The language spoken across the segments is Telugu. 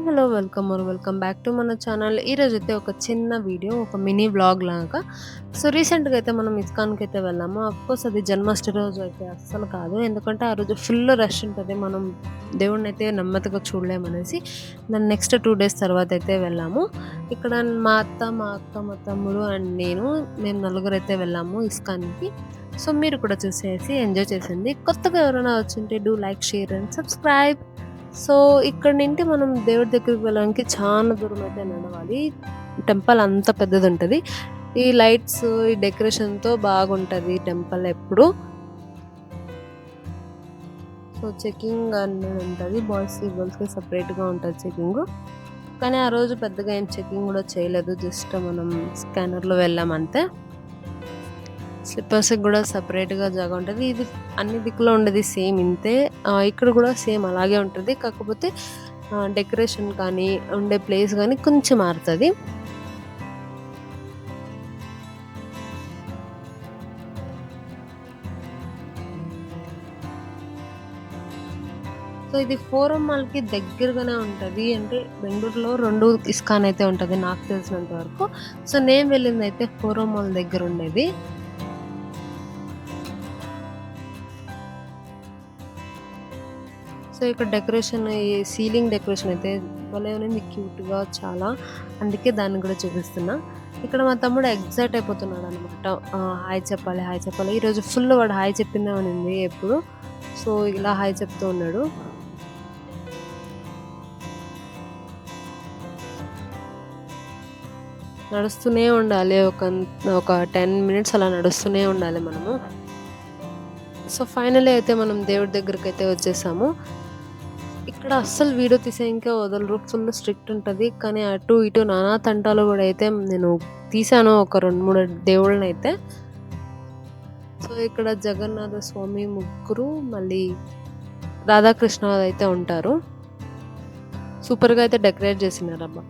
హలో. వెల్కమ్ బ్యాక్ టు మన ఛానల్. ఈరోజైతే ఒక చిన్న వీడియో, ఒక మినీ వ్లాగ్ లాగా. సో, రీసెంట్‌గా అయితే మనం ఇస్కాన్‌కైతే వెళ్ళాము. అఫ్‌కోర్స్ అది జన్మాష్టమి రోజు అయితే అస్సలు కాదు. ఎందుకంటే ఆ రోజు ఫుల్ రష్ ఉంటది. మనం దేవుడినైతే నెమ్మదిగా చూడలేమనేసి దాని నెక్స్ట్ 2 డేస్ తర్వాత అయితే వెళ్ళాము. ఇక్కడ మా అత్త, మా అక్క, మా తమ్ముడు అండ్ మేము నలుగురైతే వెళ్ళాము ఇస్కాన్‌కి. సో, మీరు కూడా చూసేసి ఎంజాయ్ చేసేయండి. కొత్తగా ఎవరైనా వచ్చుంటే do like, share and subscribe. So, ఇక్కడి నుండి మనం దేవుడి దగ్గరికి వెళ్ళడానికి చాలా దూరం అయితే నడవాలి. టెంపుల్ అంత పెద్దదుంటది. ఈ లైట్స్, ఈ డెకరేషన్‌తో బాగుంటది టెంపుల్ ఎప్పుడు. సో, చెకింగ్ అనేది ఉంటది. బాయ్స్‌కి, గర్ల్స్‌కి సెపరేట్‌గా ఉంటది చెకింగు. కానీ ఆ రోజు పెద్దగా ఏం చెకింగ్ కూడా చేయలేదు. జస్ట్ మనం స్కానర్‌లో వెళ్ళామంతే. స్లిప్పర్స్‌కి కూడా సెపరేట్‌గా జాగా ఉంటది. ఇది అన్ని దిక్కులో ఉండేది సేమ్ ఇంతే. ఇక్కడ కూడా సేమ్ అలాగే ఉంటది. కాకపోతే డెకరేషన్ కానీ, ఉండే ప్లేస్ గానీ కొంచెం మారుతది. సో, ఇది ఫోరం మాల్‌కి దగ్గరగానే ఉంటది. అంటే బెంగుళూరులో 2 ఇస్కాన్ అయితే ఉంటది నాకు తెలిసినంత వరకు. సో, నేను వెళ్ళిందయితే ఫోరం మాల్ దగ్గర ఉండేది. సో, ఇక్కడ డెకరేషన్, ఈ సీలింగ్ డెకరేషన్ అయితే భలే ఉంది క్యూట్‌గా చాలా. అందుకే దాన్ని కూడా చూపిస్తున్నా. ఇక్కడ మా తమ్ముడు ఎక్సైట్ అయిపోతున్నాడనమాట. హాయ్ చెప్పాలి, హాయ్ చెప్పాలి. ఈరోజు ఫుల్ వాడు హాయ్ చెప్పిందే ఉనింది ఎప్పుడు. సో, ఇలా హాయ్ చెప్తూ ఉన్నాడు. నడుస్తూనే ఉండాలి. ఒక 10 మినిట్స్ అలా నడుస్తూనే ఉండాలి మనము. సో, ఫైనల్లీ అయితే మనం దేవుడి దగ్గరికైతే వచ్చేసాము. ఇక్కడ అస్సలు వీడియో తీసేయనికే వదలరు. ఫుల్ స్ట్రిక్ట్ ఉంటది. కానీ అటు ఇటు నానా తంటాలు కూడా అయితే నేను తీశాను ఒక 2, 3 దేవుళ్ళనైతే. సో, ఇక్కడ జగన్నాథ స్వామి ముగ్గురు, మళ్ళీ రాధాకృష్ణ అయితే ఉంటారు. సూపర్‌గా అయితే డెకరేట్ చేసినారబ్బా!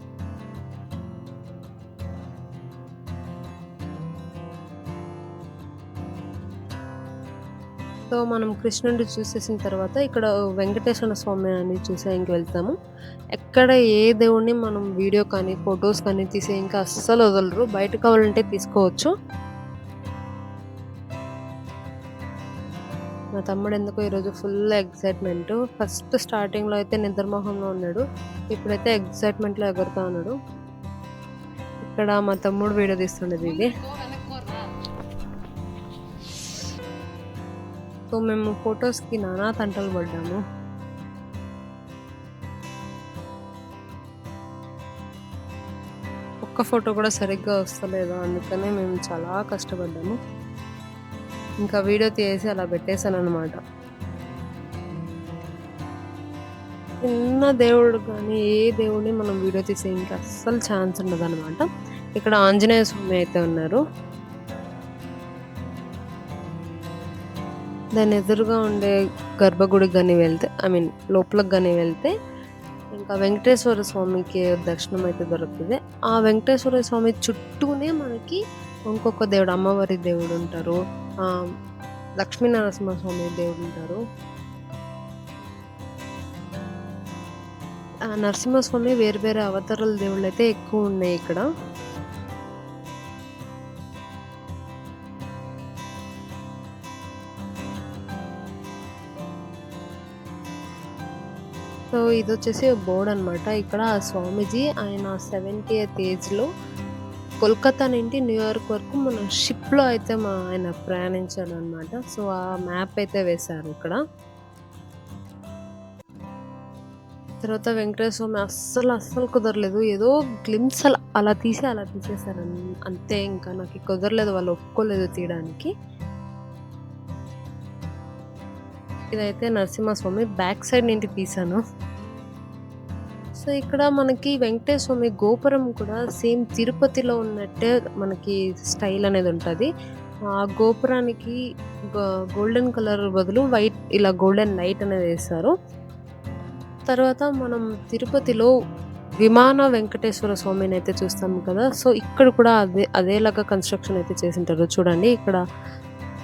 సో, మనం కృష్ణుడిని చూసేసిన తర్వాత ఇక్కడ వెంకటేశ్వర స్వామి అని చూసేయంకి వెళ్తాము. ఎక్కడ ఏ దేవుడిని మనం వీడియో కానీ, ఫోటోస్ కానీ తీసేయంకి అస్సలు వదలరు. బయట కావాలంటే తీసుకోవచ్చు. మా తమ్ముడు ఎందుకో ఈరోజు ఫుల్ ఎక్సైట్‌మెంటు. ఫస్ట్ స్టార్టింగ్‌లో అయితే నిద్రమోహంలో ఉన్నాడు. ఇప్పుడైతే ఎక్సైట్‌మెంట్‌లో ఎగురుతా ఉన్నాడు. ఇక్కడ మా తమ్ముడు వీడియో తీస్తుండేది ఇది. సో, మేము ఫోటోస్‌కి నానా తంటలు పడ్డాము. ఒక్క ఫోటో కూడా సరిగ్గా వస్తలేదు. అందుకనే మేము చాలా కష్టపడ్డాము. ఇంకా వీడియో తీసి అలా పెట్టేసాననమాట. చిన్న దేవుడు కానీ, ఏ దేవుడిని మనం వీడియో తీసేయంకి అస్సలు ఛాన్స్ ఉండదనమాట. ఇక్కడ ఆంజనేయ స్వామి అయితే ఉన్నారు. దాని ఎదురుగా ఉండే గర్భగుడికి గాని వెళ్తే, లోపలికి గాని వెళ్తే ఇంకా వెంకటేశ్వర స్వామికి దర్శనం అయితే దొరుకుతది. ఆ వెంకటేశ్వర స్వామి చుట్టూనే మనకి ఇంకొక దేవుడు, అమ్మవారి దేవుడు ఉంటారు. లక్ష్మీ నరసింహస్వామి దేవుడు ఉంటారు. నరసింహస్వామి వేరు వేరే అవతారాల దేవుళ్ళైతే ఎక్కువ ఉన్నాయి ఇక్కడ. సో, ఇదొచ్చేసి బోర్డ్ అనమాట. ఇక్కడ స్వామీజీ ఆయన 70th ఏజ్‌లో కోల్కతా నుండి న్యూయార్క్ వరకు మన షిప్‌లో అయితే ఆయన ప్రయాణించారనమాట. సో, ఆ మ్యాప్ అయితే వేశారు ఇక్కడ. తర్వాత వెంకటేశ్వర స్వామి అస్సలు కుదరలేదు. ఏదో గ్లింప్స్ అలా తీసేసారు. అంతే, ఇంకా నాకు కుదరలేదు. వాళ్ళు ఒప్పుకోలేదు తీయడానికి. ఇదైతే నరసింహస్వామి బ్యాక్ సైడ్ నుండి తీశాను. సో, ఇక్కడ మనకి వెంకటేశ్వర స్వామి గోపురం కూడా సేమ్ తిరుపతిలో ఉన్నట్టే మనకి స్టైల్ అనేది ఉంటది. ఆ గోపురానికి గోల్డెన్ కలర్ బదులు వైట్, ఇలా గోల్డెన్ లైట్ అనేది వేశారు. తర్వాత మనం తిరుపతిలో విమాన వెంకటేశ్వర స్వామిని అయితే చూస్తాం కదా! సో, ఇక్కడ కూడా అదేలాగా కన్‌స్ట్రక్షన్ అయితే చేసుంటారు. చూడండి, ఇక్కడ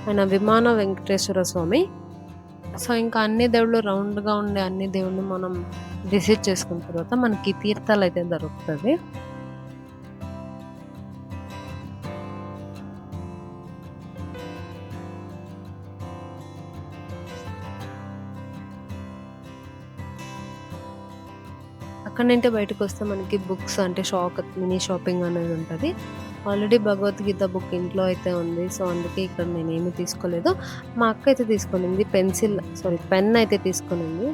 ఆయన విమాన వెంకటేశ్వర స్వామి. సో, ఇంకా అన్ని దేవుళ్ళు రౌండ్‌గా ఉండే అన్ని దేవుడిని మనం విజిట్ చేసుకున్న తర్వాత మనకి తీర్థాలయితే దొరుకుతది. అక్కడి నుంటే బయటకొస్తే మనకి బుక్స్ అంటే మినీ షాపింగ్ అనేది ఉంటది. ఆల్రెడీ భగవద్గీత బుక్ ఇంట్లో అయితే ఉంది. సో, అందుకే ఇక్కడ నేనేమి తీసుకోలేదు. మా అక్క అయితే తీసుకొనింది. పెన్ అయితే తీసుకొనింది.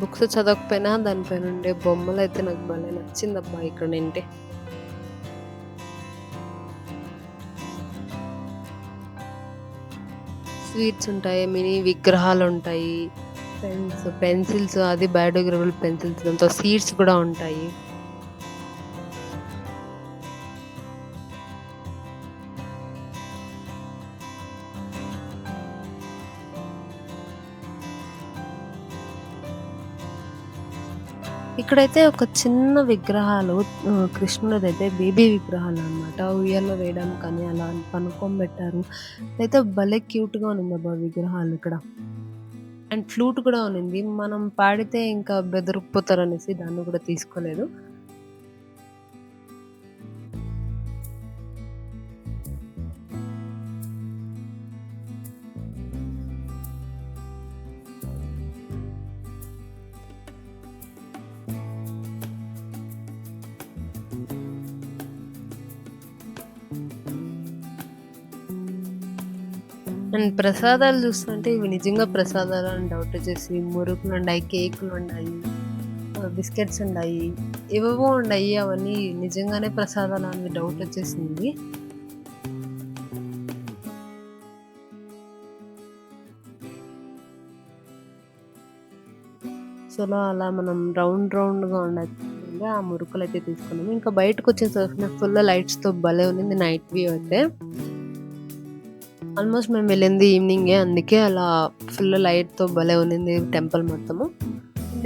బుక్స్ చదవకపోయినా దానిపైన ఉండే బొమ్మలైతే నాకు భలే నచ్చిందబ్బా ఇక్కడ నింటే. స్వీట్స్ ఉంటాయి, మినీ విగ్రహాలుంటాయి, పెన్సిల్స్ అది బయోడిగ్రేడబుల్ పెన్సిల్స్ దాంతో సీడ్స్ కూడా ఉంటాయి. ఇక్కడైతే ఒక చిన్న విగ్రహాలు కృష్ణుడిదైతే బేబీ విగ్రహాలనమాట. ఉయ్యాల్లో వేయడానికి కానీ అలా పనుకోబెట్టారు. అయితే భలే క్యూట్‌గా ఉన్నిందబ్బా విగ్రహాలు ఇక్కడ. అండ్ ఫ్లూట్ కూడా ఉన్నింది. మనం పాడితే ఇంకా బెదిరిపోతారనేసి దాన్ని కూడా తీసుకోలేదు. అండ్ ప్రసాదాలు చూస్తుంటే ఇవి నిజంగా ప్రసాదాలా అని డౌటొచ్చేసి మురుకులుండాయి, కేకులుండాయి, బిస్కెట్స్ ఉండాయి. ఏవేవో ఉండాయి. అవన్నీ నిజంగానే ప్రసాదాలా అని డౌటొచ్చేసింది. సో, అలా మనం రౌండ్‌గా ఉండగా ఆ మురుకులైతే తీసుకున్నాము. ఇంకా బయటకొచ్చేసరికి ఫుల్ లైట్స్‌తో భలే ఉన్నింది నైట్ వ్యూ అయితే. ఆల్మోస్ట్ మేము వెళ్ళింది ఈవినింగే. అందుకే అలా ఫుల్ లైట్‌తో భలే ఉన్నింది టెంపుల్ మొత్తము.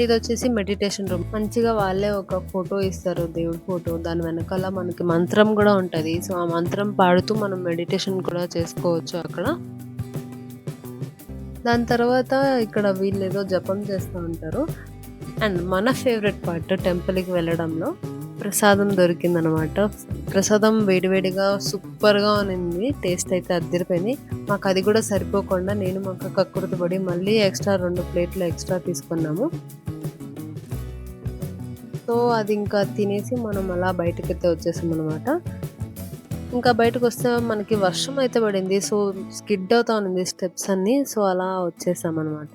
ఇదొచ్చేసి మెడిటేషన్ రూమ్. మంచిగా వాళ్ళే ఒక ఫోటో ఇస్తారు, దేవుడి ఫోటో. దాని వెనకాల మనకి మంత్రం గూడా ఉంటది. సో, ఆ మంత్రం పాడుతూ మనం మెడిటేషన్ కూడా చేసుకోవచ్చు అక్కడ. దాని తర్వాత ఇక్కడ వీళ్ళేదో జపం చేస్తా ఉంటారు. అండ్ మన ఫేవరెట్ పార్ట్ టెంపుల్‌కి వెళ్ళడంలో ప్రసాదం దొరికిందనమాట. ప్రసాదం వేడివేడిగా సూపర్‌గా ఉన్నింది. టేస్ట్ అయితే అద్దిరిపోయింది. మాకది కూడా సరిపోకుండా నేను మా అక్క కక్కుర్తి పడి మళ్ళీ 2 ప్లేట్లు ఎక్స్‌ట్రా తీసుకున్నాము. సో, అది ఇంకా తినేసి మనం అలా బయటకైతే వచ్చేసామనమాట. ఇంకా బయటకొస్తే మనకి వర్షం అయితే పడింది. సో, స్కిడ్ అవుతా ఉన్నింది స్టెప్స్ అన్నీ. సో, అలా వచ్చేసామనమాట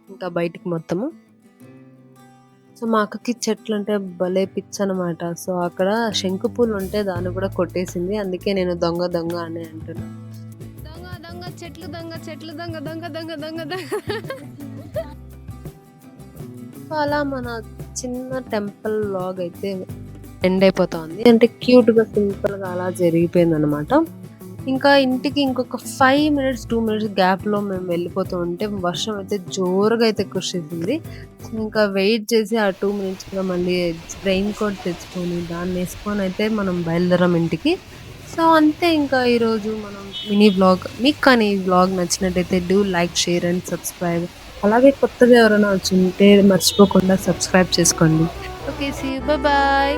ఇంకా బయటికి మొత్తము. సో, మా అక్కకి చెట్లంటే భలే పిచ్చనమాట. సో, అక్కడ శంకు పూలుంటే దాన్ని కూడా కొట్టేసింది. అందుకే నేను దొంగ అని అంటున్నా. దొంగ చెట్లు చెట్లు దొంగ. సో, అలా మన చిన్న టెంపుల్ వ్లాగ్ అయితే ఎండ్ అయిపోతా ఉంది. అంటే క్యూట్‌గా, సింపుల్‌గా అలా జరిగిపోయిందనమాట. ఇంకా ఇంటికి ఇంకొక 5 మినిట్స్, 2 మినిట్స్ గ్యాప్‌లో మేము వెళ్ళిపోతూ ఉంటే వర్షం అయితే జోరుగా అయితే కురిసేసింది. సో, ఇంకా వెయిట్ చేసి ఆ 2 మినిట్స్‌లో మళ్ళీ రెయిన్ కోట్ తెచ్చుకొని దాన్నేసుకొని అయితే మనం బయలుదేరాం ఇంటికి. సో, అంతే ఇంకా ఈరోజు మనం మినీ వ్లాగ్. మీకు కానీ ఈ వ్లాగ్ నచ్చినట్టయితే లైక్, షేర్ అండ్ సబ్స్క్రైబ్. అలాగే కొత్తగా ఎవరైనా వచ్చుంటే మర్చిపోకుండా సబ్స్క్రైబ్ చేసుకోండి. ఓకే. See you. బాయ్.